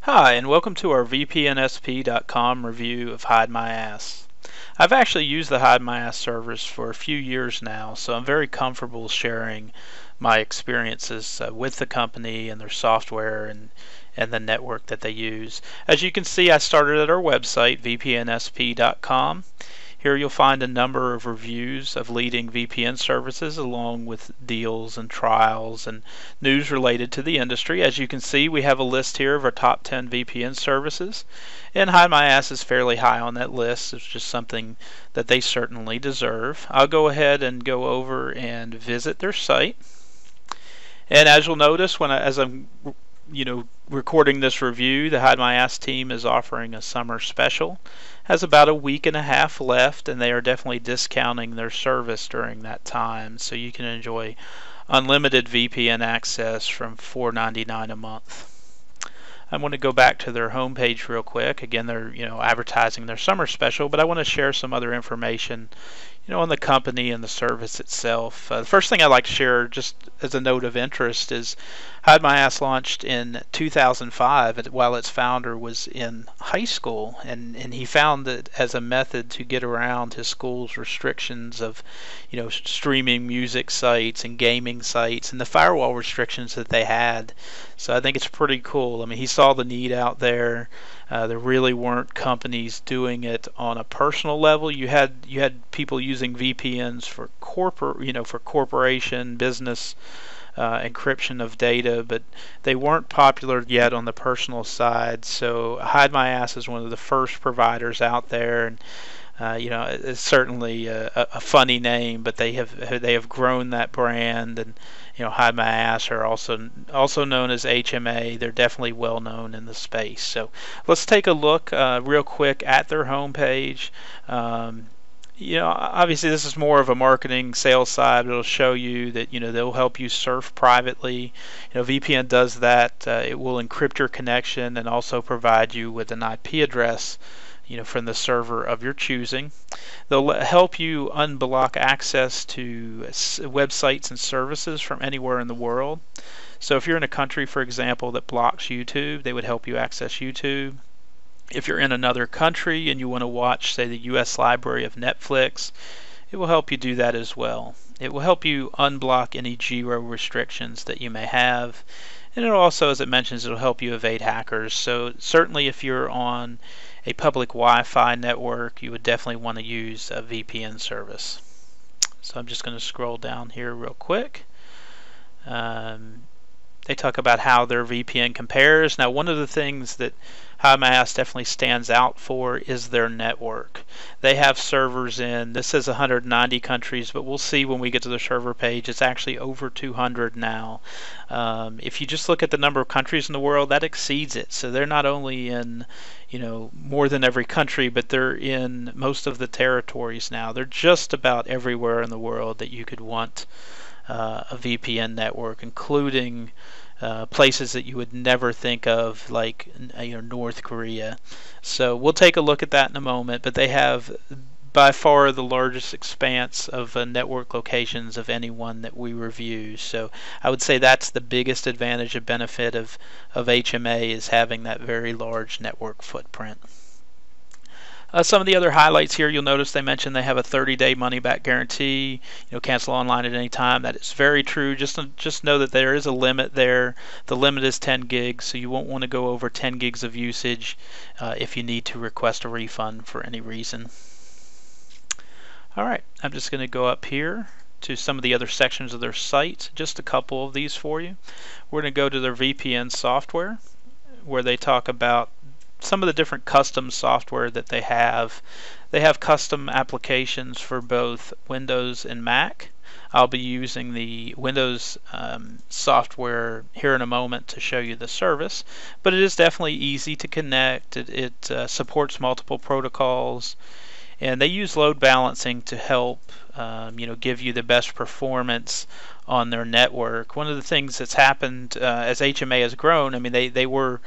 Hi, and welcome to our VPNSP.com review of HideMyAss. I've actually used the HideMyAss service for a few years now, so I'm very comfortable sharing my experiences with the company and their software and the network that they use. As you can see, I started at our website, VPNSP.com. Here you'll find a number of reviews of leading VPN services along with deals and trials and news related to the industry. As you can see, we have a list here of our top 10 VPN services, and HideMyAss is fairly high on that list. It's just something that they certainly deserve. I'll go ahead and go over and visit their site. And as you'll notice, as I'm recording this review, the HideMyAss team is offering a summer special. Has about a week and a half left, and they are definitely discounting their service during that time, so you can enjoy unlimited VPN access from $4.99 a month. I want to go back to their homepage real quick. Again, they're advertising their summer special, but I want to share some other information on the company and the service itself. The first thing I'd like to share, just as a note of interest, is HideMyAss launched in 2005 while its founder was in high school, and he found that as a method to get around his school's restrictions of streaming music sites and gaming sites and the firewall restrictions that they had. So I think it's pretty cool. I mean, he saw the need out there. There really weren't companies doing it on a personal level. You had people using VPNs for corporation business encryption of data, but they weren't popular yet on the personal side. So HideMyAss is one of the first providers out there, and it's certainly a funny name, but they have grown that brand, and HideMyAss are also known as HMA. They're definitely well known in the space. So let's take a look real quick at their homepage. Obviously this is more of a marketing sales side. It'll show you that they'll help you surf privately. VPN does that. It will encrypt your connection and also provide you with an IP address from the server of your choosing. They'll help you unblock access to websites and services from anywhere in the world. So if you're in a country, for example, that blocks YouTube, they would help you access YouTube. If you're in another country and you want to watch, say, the US library of Netflix, it will help you do that as well. It will help you unblock any geo restrictions that you may have. And it'll also, as it mentions, it'll help you evade hackers. So certainly if you're on a public Wi-Fi network, you would definitely want to use a VPN service. So I'm just going to scroll down here real quick. They talk about how their VPN compares. Now, one of the things that HideMyAss definitely stands out for is their network. They have servers in, this says 190 countries, but we'll see when we get to the server page, it's actually over 200 now. If you just look at the number of countries in the world, that exceeds it. So they're not only in more than every country, but they're in most of the territories now. They're just about everywhere in the world that you could want a VPN network, including places that you would never think of, like North Korea. So we'll take a look at that in a moment, but they have by far the largest expanse of network locations of anyone that we review. So I would say that's the biggest advantage and benefit of HMA, is having that very large network footprint. Some of the other highlights here, you'll notice they mentioned they have a 30-day money-back guarantee. Cancel online at any time. That is very true. Just know that there is a limit there. The limit is 10 gigs, so you won't want to go over 10 gigs of usage if you need to request a refund for any reason. All right, I'm just going to go up here to some of the other sections of their site. Just a couple of these for you. We're going to go to their VPN software, where they talk about some of the different custom software that they have. They have custom applications for both Windows and Mac. I'll be using the Windows software here in a moment to show you the service, but it is definitely easy to connect. It supports multiple protocols, and they use load balancing to help give you the best performance on their network. One of the things that's happened as HMA has grown, I mean, they were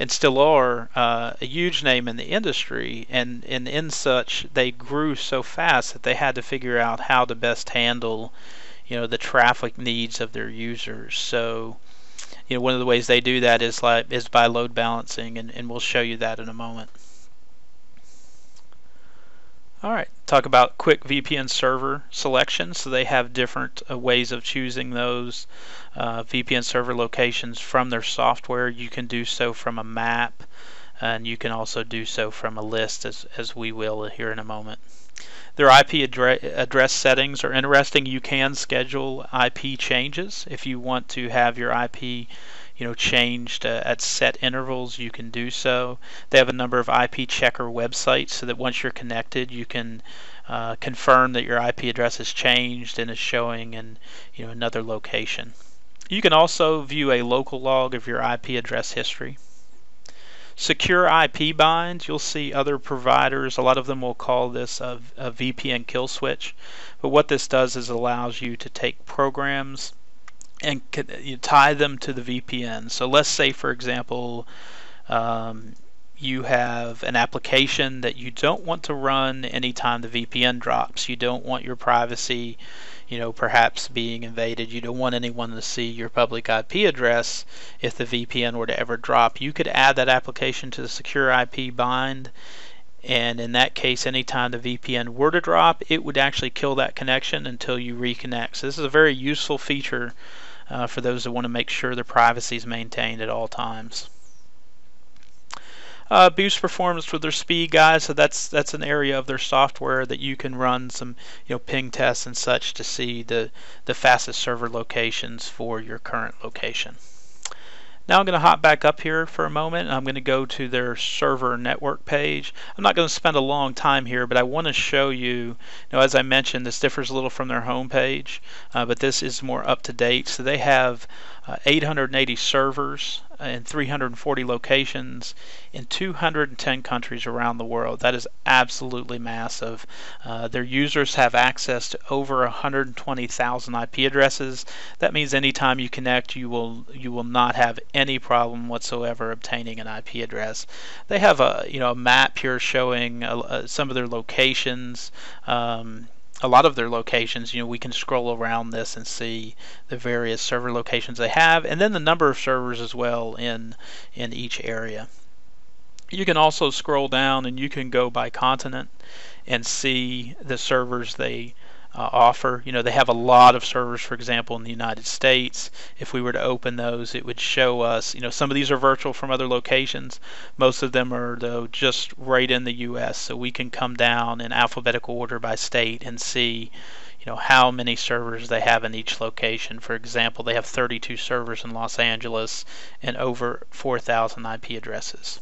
and still are a huge name in the industry, and in such they grew so fast that they had to figure out how to best handle the traffic needs of their users. So one of the ways they do that is by load balancing, and we'll show you that in a moment. Alright, talk about quick VPN server selection. So they have different ways of choosing those VPN server locations from their software. You can do so from a map, and you can also do so from a list, as we will here in a moment. Their IP address settings are interesting. You can schedule IP changes. If you want to have your IP changed at set intervals, you can do so. They have a number of IP checker websites so that once you're connected, you can confirm that your IP address has changed and is showing in another location. You can also view a local log of your IP address history. Secure IP binds, you'll see other providers, a lot of them will call this a VPN kill switch, but what this does is allows you to take programs and you tie them to the VPN. So let's say, for example, you have an application that you don't want to run anytime the VPN drops. You don't want your privacy, perhaps being invaded. You don't want anyone to see your public IP address if the VPN were to ever drop. You could add that application to the secure IP bind, and in that case, anytime the VPN were to drop, it would actually kill that connection until you reconnect. So this is a very useful feature for those that want to make sure their privacy is maintained at all times. Boost performance for their speed guides, so that's an area of their software that you can run some ping tests and such to see the fastest server locations for your current location. Now I'm going to hop back up here for a moment, and I'm going to go to their server network page. I'm not going to spend a long time here, but I want to show you, as I mentioned, this differs a little from their home page, but this is more up to date. So they have 880 servers in 340 locations in 210 countries around the world. That is absolutely massive. Their users have access to over 120,000 IP addresses. That means anytime you connect, you will not have any problem whatsoever obtaining an IP address. They have a map here showing some of their locations. A lot of their locations, we can scroll around this and see the various server locations they have, and then the number of servers as well in each area. You can also scroll down and you can go by continent and see the servers they offer. They have a lot of servers, for example, in the United States. If we were to open those, it would show us, some of these are virtual from other locations. Most of them are, though, just right in the US. So we can come down in alphabetical order by state and see, how many servers they have in each location. For example, they have 32 servers in Los Angeles and over 4,000 IP addresses.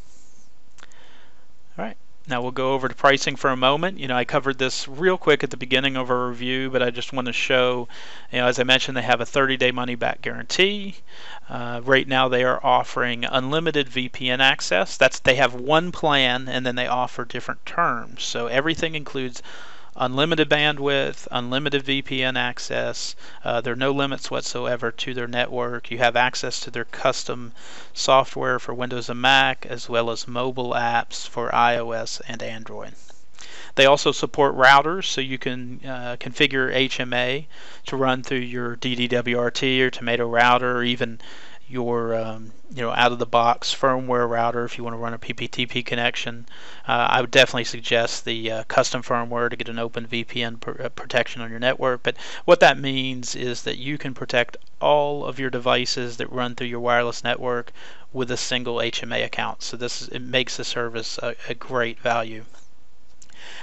All right. Now we'll go over to pricing for a moment. I covered this real quick at the beginning of our review, but I just want to show, as I mentioned, they have a 30-day money-back guarantee. Right now they are offering unlimited VPN access. They have one plan, and then they offer different terms. So everything includes unlimited bandwidth, unlimited VPN access. There are no limits whatsoever to their network. You have access to their custom software for Windows and Mac, as well as mobile apps for iOS and Android. They also support routers, so you can configure HMA to run through your DDWRT or Tomato router, or even your out-of-the-box firmware router if you want to run a PPTP connection. I would definitely suggest the custom firmware to get an open VPN protection on your network. But what that means is that you can protect all of your devices that run through your wireless network with a single HMA account. So it makes the service a great value.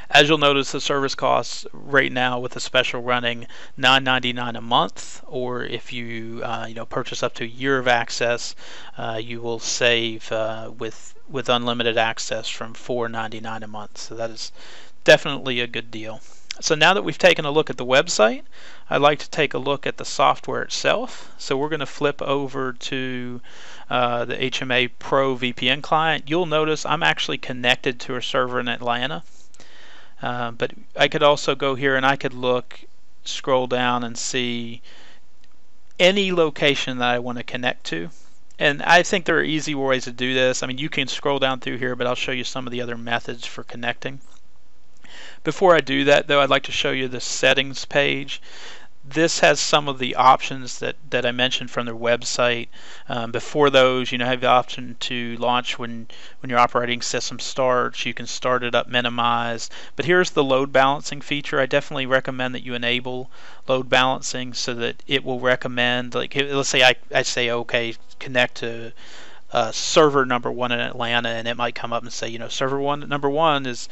As you'll notice, the service costs right now with the special running $9.99 a month, or if you purchase up to a year of access, you will save with unlimited access from $4.99 a month. So that is definitely a good deal. So now that we've taken a look at the website, I'd like to take a look at the software itself. So we're going to flip over to the HMA Pro VPN client. You'll notice I'm actually connected to a server in Atlanta. But I could also go here and I could scroll down and see any location that I want to connect to. And I think there are easy ways to do this. I mean, you can scroll down through here, but I'll show you some of the other methods for connecting. Before I do that, though, I'd like to show you the settings page. this has some of the options that I mentioned from their website. Before those, you have the option to launch when your operating system starts. You can start it up, minimize. But here's the load balancing feature. I definitely recommend that you enable load balancing so that it will recommend, like, let's say I say, okay, connect to server number 1 in Atlanta, and it might come up and say, server number 1 is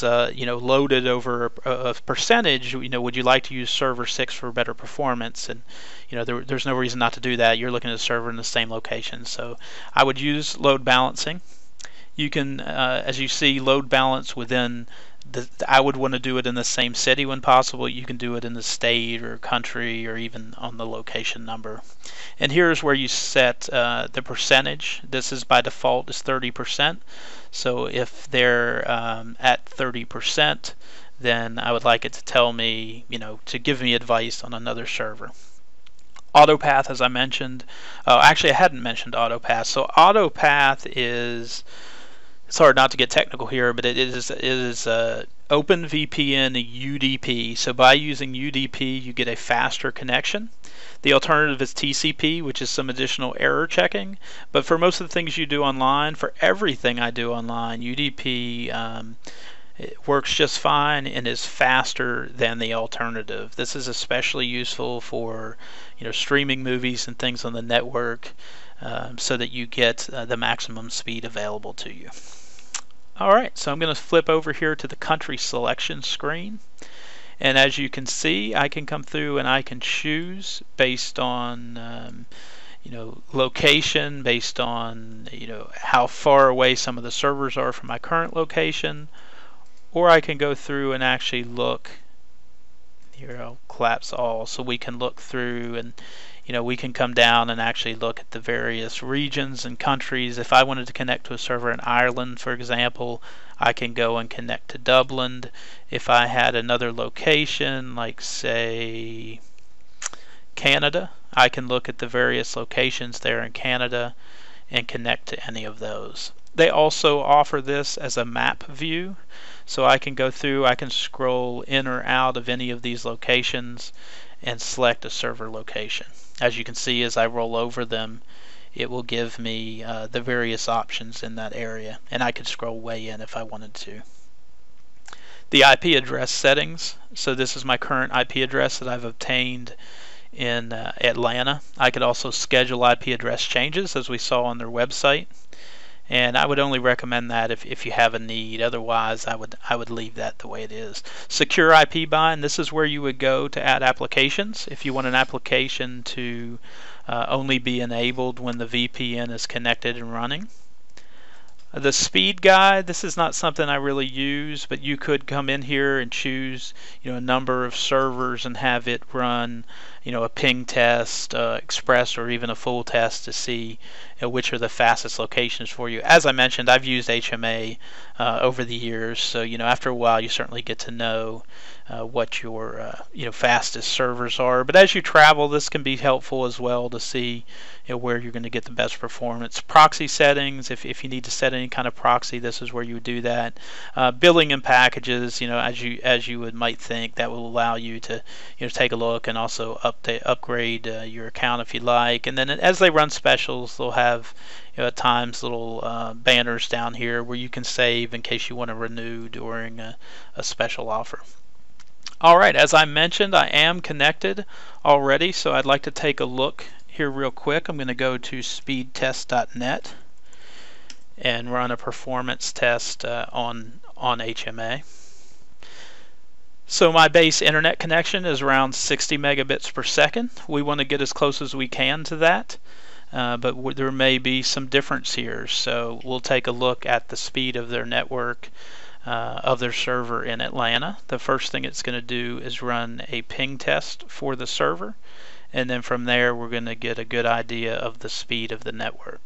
loaded over a percentage. Would you like to use server 6 for better performance? And there's no reason not to do that. You're looking at a server in the same location, so I would use load balancing. You can, as you see, load balance within I would want to do it in the same city when possible. You can do it in the state or country or even on the location number. And here's where you set the percentage. This is by default is 30%. So if they're at 30%, then I would like it to tell me, to give me advice on another server. Autopath, as I mentioned. Actually, I hadn't mentioned Autopath. So Autopath is, it's hard not to get technical here, but it is OpenVPN UDP. So by using UDP, you get a faster connection. The alternative is TCP, which is some additional error checking. But for most of the things you do online, for everything I do online, UDP it works just fine and is faster than the alternative. This is especially useful for streaming movies and things on the network, so that you get the maximum speed available to you. Alright, so I'm going to flip over here to the country selection screen, and as you can see, I can come through and I can choose based on location, based on how far away some of the servers are from my current location, or I can go through and actually look. Here I'll collapse all so we can look through, and we can come down and actually look at the various regions and countries. If I wanted to connect to a server in Ireland, for example, I can go and connect to Dublin. If I had another location, like say Canada, I can look at the various locations there in Canada and connect to any of those. They also offer this as a map view, so I can go through, I can scroll in or out of any of these locations and select a server location. As you can see, as I roll over them, it will give me the various options in that area, and I could scroll way in if I wanted to. The IP address settings, so this is my current IP address that I've obtained in Atlanta. I could also schedule IP address changes, as we saw on their website, and I would only recommend that if you have a need. Otherwise, I would leave that the way it is. Secure IP bind, this is where you would go to add applications. If you want an application to only be enabled when the VPN is connected and running. The speed guide, this is not something I really use, but you could come in here and choose a number of servers and have it run a ping test, express, or even a full test to see which are the fastest locations for you. As I mentioned, I've used HMA over the years, so after a while you certainly get to know what your fastest servers are. But as you travel, this can be helpful as well to see where you're going to get the best performance. Proxy settings, if you need to set any kind of proxy, this is where you would do that. Billing and packages, as you might think, that will allow you to take a look and also upgrade your account if you like. And then as they run specials, they'll have at times little banners down here where you can save in case you want to renew during a special offer. Alright, as I mentioned, I am connected already, so I'd like to take a look here real quick. I'm going to go to speedtest.net and run a performance test on HMA. So my base internet connection is around 60 megabits per second. We want to get as close as we can to that, but there may be some difference here. So we'll take a look at the speed of their network, of their server in Atlanta. The first thing it's going to do is run a ping test for the server, and then from there we're going to get a good idea of the speed of the network.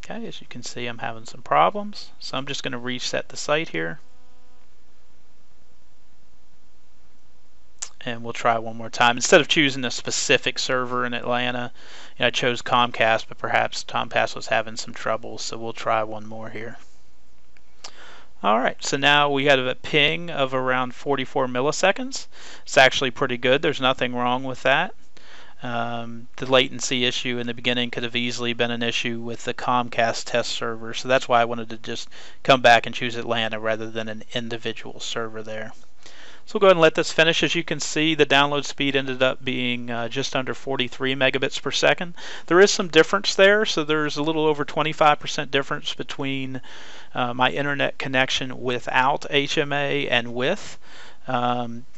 Okay, as you can see, I'm having some problems, so I'm just going to reset the site here, and we'll try one more time. Instead of choosing a specific server in Atlanta, I chose Comcast, but perhaps Comcast was having some trouble, so we'll try one more here. Alright, so now we have a ping of around 44 milliseconds. It's actually pretty good. There's nothing wrong with that. The latency issue in the beginning could have easily been an issue with the Comcast test server, so that's why I wanted to just come back and choose Atlanta rather than an individual server there. So we'll go ahead and let this finish. As you can see, the download speed ended up being just under 43 megabits per second. There is some difference there, so there's a little over 25% difference between my internet connection without HMA and with.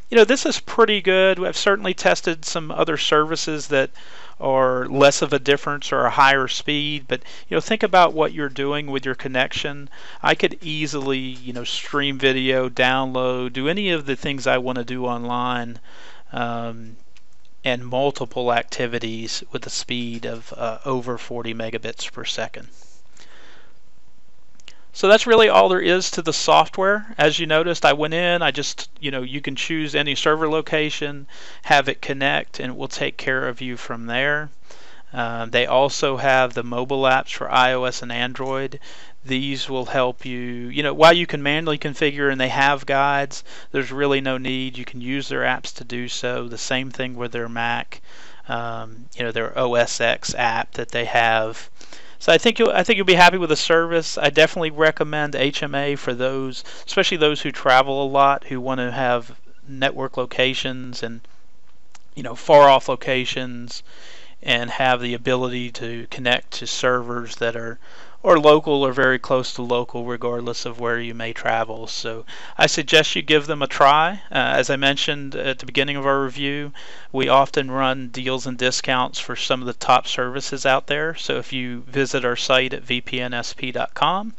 This is pretty good. I've certainly tested some other services that are less of a difference or a higher speed, but think about what you're doing with your connection. I could easily stream video, download, do any of the things I want to do online, and multiple activities with a speed of over 40 megabits per second. So that's really all there is to the software. As you noticed, I went in, I just, you can choose any server location, have it connect, and it will take care of you from there. They also have the mobile apps for iOS and Android. These will help you, while you can manually configure and they have guides, there's really no need. You can use their apps to do so. The same thing with their Mac, their OS X app that they have. So I think you'll be happy with the service. I definitely recommend HMA for those, especially those who travel a lot, who want to have network locations and far off locations, and have the ability to connect to servers that are local or very close to local, regardless of where you may travel. So I suggest you give them a try. As I mentioned at the beginning of our review, we often run deals and discounts for some of the top services out there. So if you visit our site at vpnsp.com,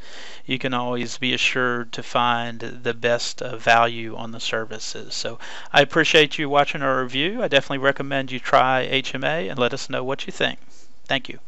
you can always be assured to find the best value on the services. So I appreciate you watching our review. I definitely recommend you try HMA and let us know what you think. Thank you.